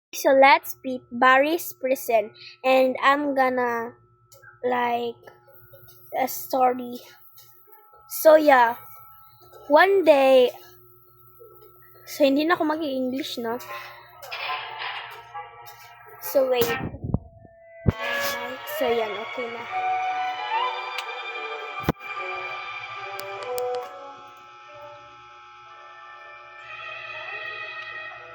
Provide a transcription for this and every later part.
So let's beat Barry's prison, and I'm gonna like a story. So yeah, one day, so hindi na ako mag-i-English, no? So wait. So yan, okay na.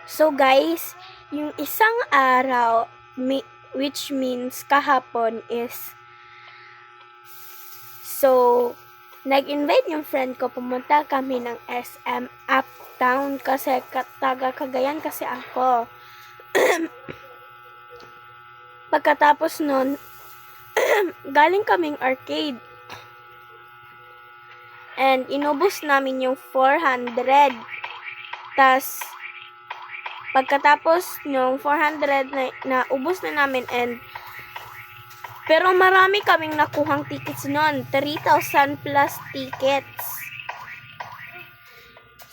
So guys, yung isang araw, which means kahapon is, so, nag-invite yung friend ko, pumunta kami ng SM Uptown kasi taga Cagayan kasi ako. Pagkatapos nun, galing kaming arcade. And inubos namin yung 400. Tas, pagkatapos yung 400 na ubos na namin, and pero marami kaming nakuhang tickets nun. 3,000 plus tickets.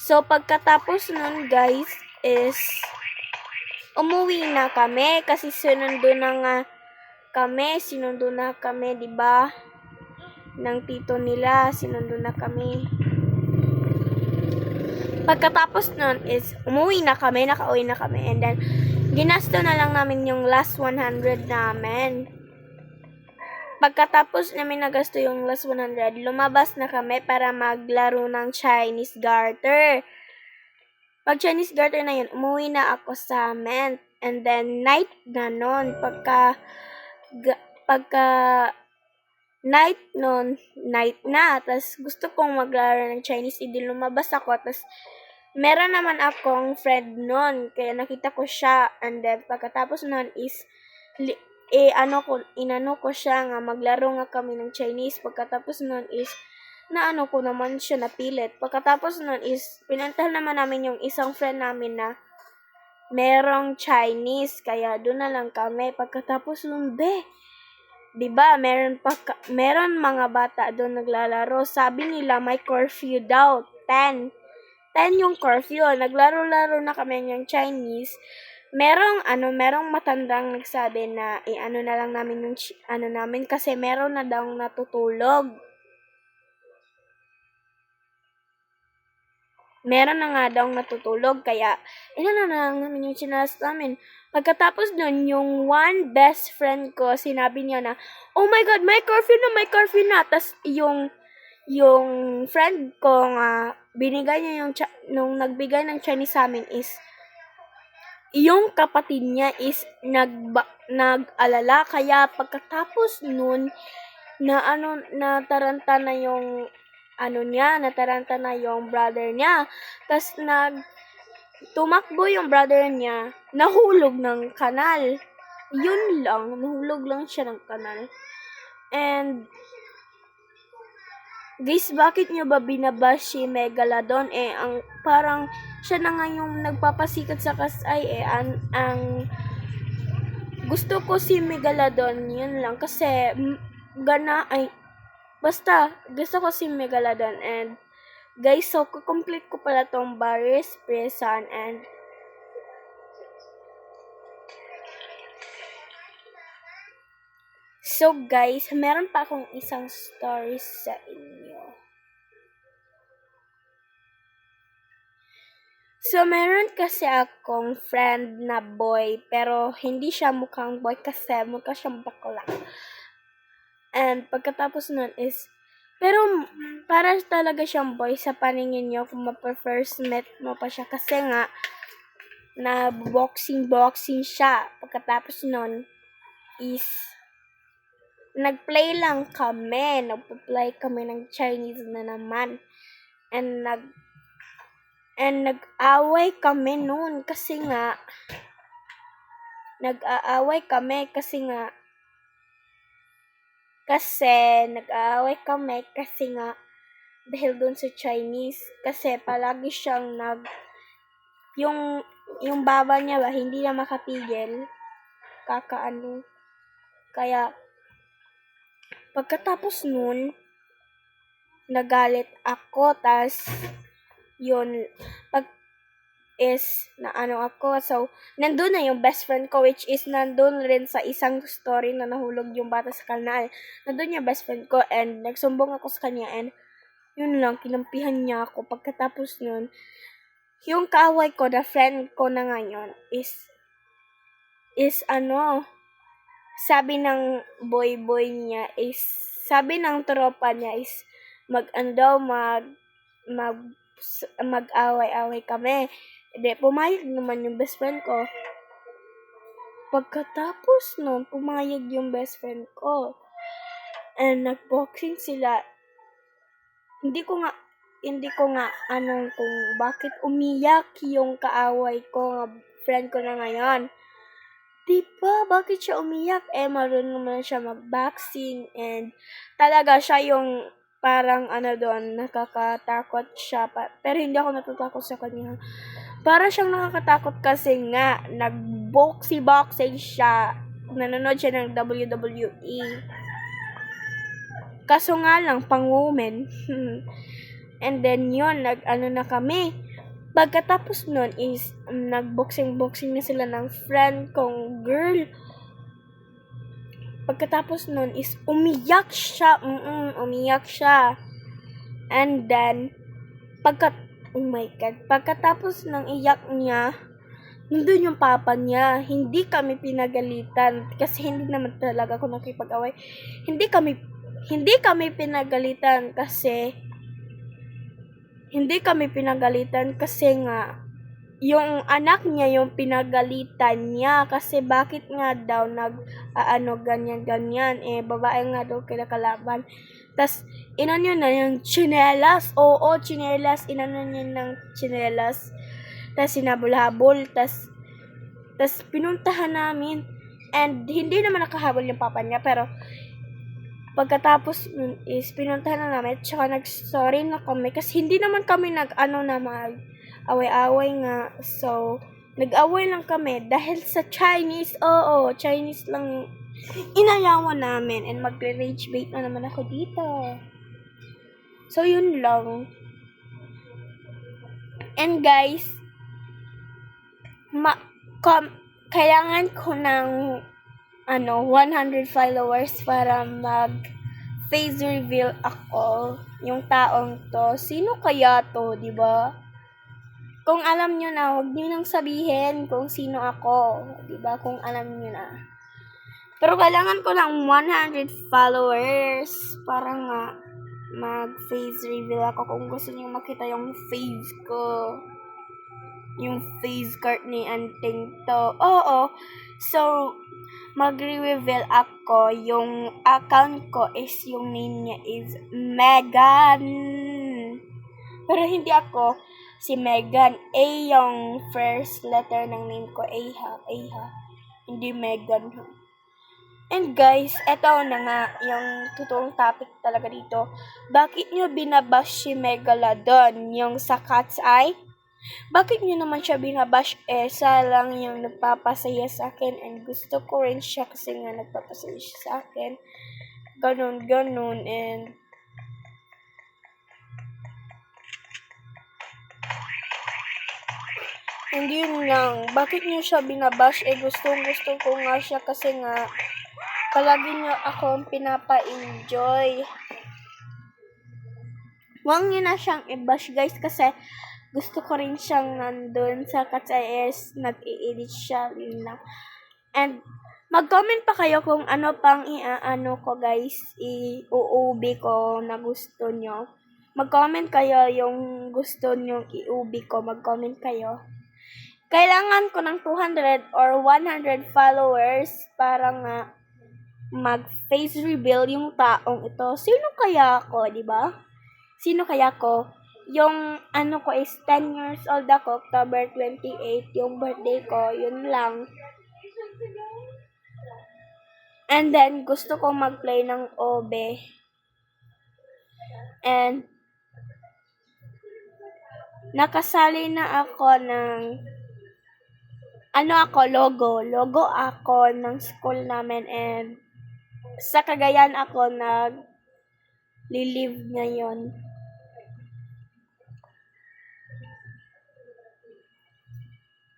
So, pagkatapos nun, guys, is umuwi na kami kasi sinundo na kami, 'di ba? Ng tito nila, sinundo na kami. Pagkatapos nun is umuwi na kami, nakauwi na kami, and then ginasto na lang namin yung last 100 namin. Pagkatapos namin nagasto yung last 100, lumabas na kami para maglaro ng Chinese garter. Pag Chinese garter na yun, umuwi na ako sa amin. And then, night na nun. Pagka night nun, night na. Tapos, gusto kong maglaro ng Chinese. Hindi lumabas ako. Tapos, meron naman akong friend nun. Kaya nakita ko siya. And then, pagkatapos nun is, inano ko siya nga, maglaro nga kami ng Chinese. Pagkatapos nun is, naano ko naman siya, napilit. Pagkatapos nun is, pinuntahan naman namin yung isang friend namin na merong Chinese, kaya doon na lang kami. Pagkatapos nun, diba, meron mga bata doon naglalaro. Sabi nila, may curfew daw, 10 yung curfew. Naglaro-laro na kami ng Chinese. Merong matandang nagsabi na, na lang namin yung, namin, kasi meron na daw natutulog. Meron na nga daw natutulog, kaya na lang namin yung chinalas namin. Pagkatapos nun, yung one best friend ko, sinabi niya na, oh my God, may curfew na. Tas yung friend ko nga, binigay niya nung nagbigay ng Chinese sa amin is, yung kapatid niya is nag-alala, kaya pagkatapos nun, nataranta na yung nataranta na yung brother niya. Tapos tumakbo yung brother niya, nahulog ng kanal. Yun lang, nahulog lang siya ng kanal. And, guys, bakit nyo ba binabash si Megalodon? Ang parang siya na nga yung nagpapasikat sa kasay ang gusto ko si Megalodon, yun lang. Kasi, basta, gusto ko si Megalodon. And, guys, so, kukomplete ko pala tong Barry's prison. And, so, guys, meron pa akong isang story sa inyo. So, meron kasi akong friend na boy, pero hindi siya mukhang boy kasi mukha siyang bakla. And pagkatapos nun is, pero para talaga siyang boy sa paningin nyo kung mapa-first met mo pa siya, kasi nga, na boxing siya. Pagkatapos nun is, nagplay kami ng Chinese na naman. And nag-away kami noon kasi nga nag-aaway kami kasi dahil doon sa Chinese, kasi palagi siyang yung baba niya ba hindi na makatigil kaya pagkatapos nun nagalit ako, tas yun is na ano ako. So, nandun na yung best friend ko, which is nandun rin sa isang story na nahulog yung bata sa kanal. Nandun yung best friend ko and nagsumbong ako sa kanya and yun lang, kinampihan niya ako. Pagkatapos nun, yung kaaway ko, na friend ko na ngayon is ano, sabi ng boy niya is, sabi ng tropa niya is, mag-away-away kami. Hindi, pumayag naman yung best friend ko. Pagkatapos nun, pumayag yung best friend ko. And nagboxing sila. Hindi ko nga kung bakit umiyak yung kaaway ko, friend ko na ngayon. Diba, bakit siya umiyak? Marunong naman siya mag-boxing and talaga siya yung parang doon, nakakatakot siya. Pero hindi ako natatakot sa kanya. Para siyang nakakatakot kasi nga, nag-boxing siya. Nanonood siya ng WWE. Kaso nga lang, pang-women. And then yun, na kami. Pagkatapos nun is, nag-boxing na sila ng friend kong girl. Pagkatapos nun is, umiyak siya. And then, oh my God, pagkatapos ng iyak niya, nandun yung papa niya. Hindi kami pinagalitan. Kasi hindi naman talaga ako nakipag-away. Hindi kami pinagalitan kasi nga yung anak niya yung pinagalitan niya kasi bakit nga daw ganyan babae nga daw kinakalaban. Tas inano na yung tsinelas. Oo, tsinelas. Inano niya ng tsinelas. Tas sinabol-habol. Tas pinuntahan namin. And hindi naman nakahabol yung papa niya pero pagkatapos nun is pinuntahan na namin, tsaka nag-sorry na kami kasi hindi naman kami away-away nga. So, nag-away lang kami dahil sa Chinese. Oo, Chinese lang inayawan namin and magre-rage bait na naman ako dito. So, yun lang. And guys, kailangan ko ng 100 followers para mag-face reveal ako, yung taong to. Sino kaya to, di ba? Kung alam nyo na, huwag nyo nang sabihin kung sino ako, di ba? Kung alam nyo na. Pero kailangan ko ng 100 followers para nga mag-face reveal ako kung gusto nyo makita yung face ko. Yung face card ni Anting to. Oo. So, magre-reveal ako. Yung account ko is, yung name niya is Megan. Pero hindi ako si Megan. A yung first letter ng name ko. A ha. Hindi Megan ha. And guys, eto na nga yung totoong topic talaga dito. Bakit nyo binabash si Megalodon? Yung sa cat's eye? Bakit nyo naman siya binabash? Siya lang yung nagpapasaya sa akin and gusto ko rin siya kasi nga nagpapasaya siya sa akin. Ganon and yun lang. Bakit nyo siya binabash? Gustong-gusto ko nga siya kasi nga palagi nyo akong pinapa-enjoy. Huwag nyo na siyang i-bash guys kasi gusto ko rin siyang nandun sa Cat's Eyes, nag-i-edit siya rin lang. And mag-comment pa kayo kung ano pang ko guys, i-uubi ko na gusto nyo. Mag-comment kayo yung gusto nyo i-ubi ko, mag-comment kayo. Kailangan ko ng 200 or 100 followers para nga mag-face reveal yung taong ito. Sino kaya ako, di ba? Sino kaya ko? Yung ko is 10 years old ako, October 28, yung birthday ko, yun lang. And then, gusto ko mag-play ng OBE. And, nakasali na ako ng, logo ako ng school namin and sa Cagayan ako nag-live ngayon.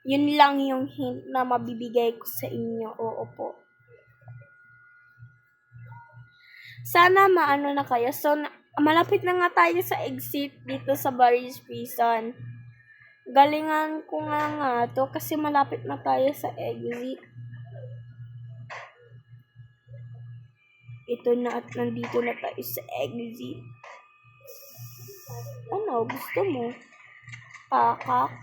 Yun lang yung hint na mabibigay ko sa inyo. Oo po. Sana maano na kayo. So, malapit na nga tayo sa exit dito sa Baris Prison. Galingan ko nga to kasi malapit na tayo sa exit. Ito na at nandito na tayo sa exit. Ano, gusto mo? Pakak.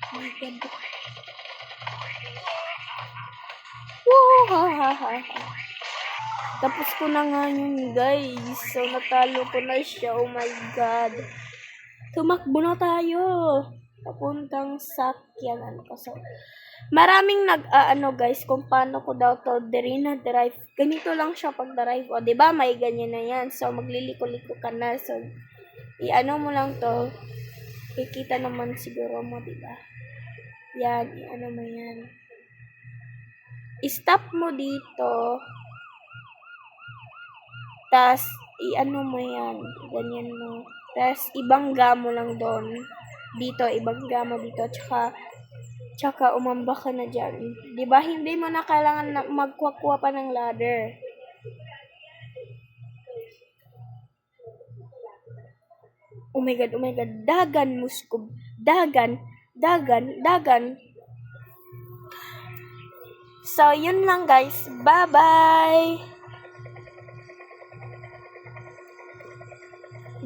Oh my God. Woo, ha, ha, ha, ha. Tapos ko na nga yun, guys. So, natalo ko na siya. Oh my God. Tumakbo na tayo. Papuntang sakyanan ko. So, maraming guys, kung paano ko daw to drive. Ganito lang siya pag drive. O, diba? May ganyan na yan. So, magliliko-liko ka na. So, i-ano mo lang to. Kikita naman siguro mo, diba? Yan, i-ano mo yan. I-stop mo dito. Tas, i-ano mo yan. Ganyan mo. Tas, ibangga mo lang doon. Dito, ibangga mo dito. Tsaka umamba ka na dyan. Diba, hindi mo na kailangan na magkuha pa ng ladder. Oh my God, oh my God. Dagan, muskob. Dagan. So, yun lang guys. Bye-bye.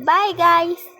Bye guys.